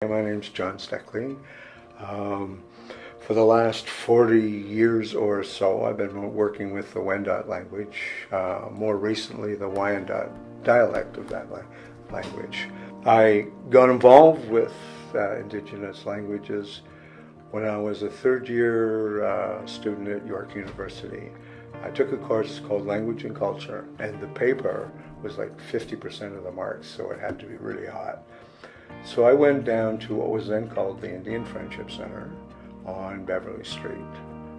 My name's John Steckley. For the last 40 years or so, I've been working with the Wendat language, more recently the Wendat dialect of that language. I got involved with Indigenous languages when I was a third-year student at York University. I took a course called Language and Culture, and the paper was like 50% of the marks, so it had to be really hot. So I went down to what was then called the Indian Friendship Center on Beverly Street.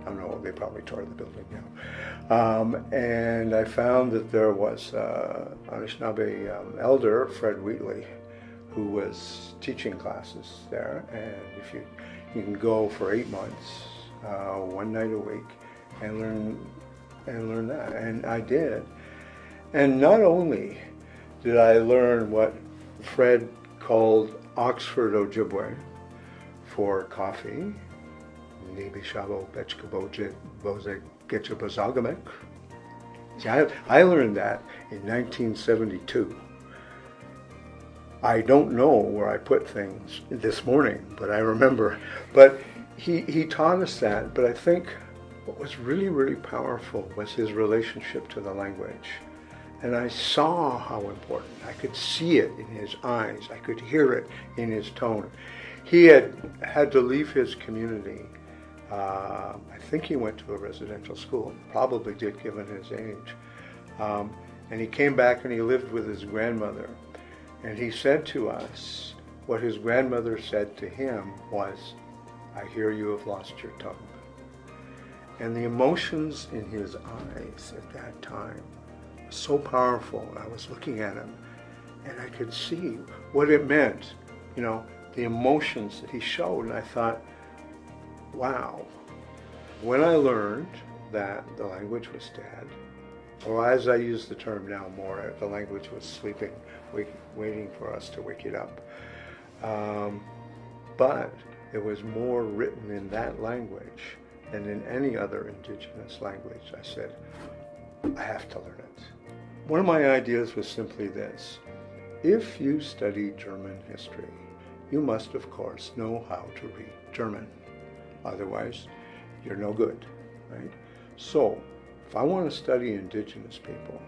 I don't know, they probably tore the building down. And I found that there was Anishinaabe elder, Fred Wheatley, who was teaching classes there. And if you can go for 8 months, one night a week, and learn that. And I did. And not only did I learn what Fred called Oxford Ojibwe for coffee, I learned that in 1972. I don't know where I put things this morning, but I remember. But he taught us that, but I think what was really, really powerful was his relationship to the language. And I saw how important. I could see it in his eyes. I could hear it in his tone. He had to leave his community. I think he went to a residential school, probably did given his age. And he came back and he lived with his grandmother. And he said to us, what his grandmother said to him was, "I hear you have lost your tongue." And the emotions in his eyes at that time, so powerful. I was looking at him and I could see what it meant, the emotions that he showed, and I thought, wow. When I learned that the language was dead, or as I use the term now more, the language was sleeping, waiting for us to wake it up. But there was more written in that language than in any other indigenous language. I said, I have to learn it. One of my ideas was simply this: if you study German history, you must, of course, know how to read German. Otherwise, you're no good, right? So, if I want to study indigenous people,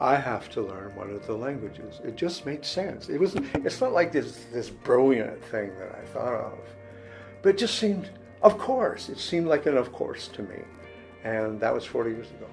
I have to learn one of the languages. It just made sense. It's not like this brilliant thing that I thought of, but it just seemed, of course. It seemed like an of course to me. And that was 40 years ago.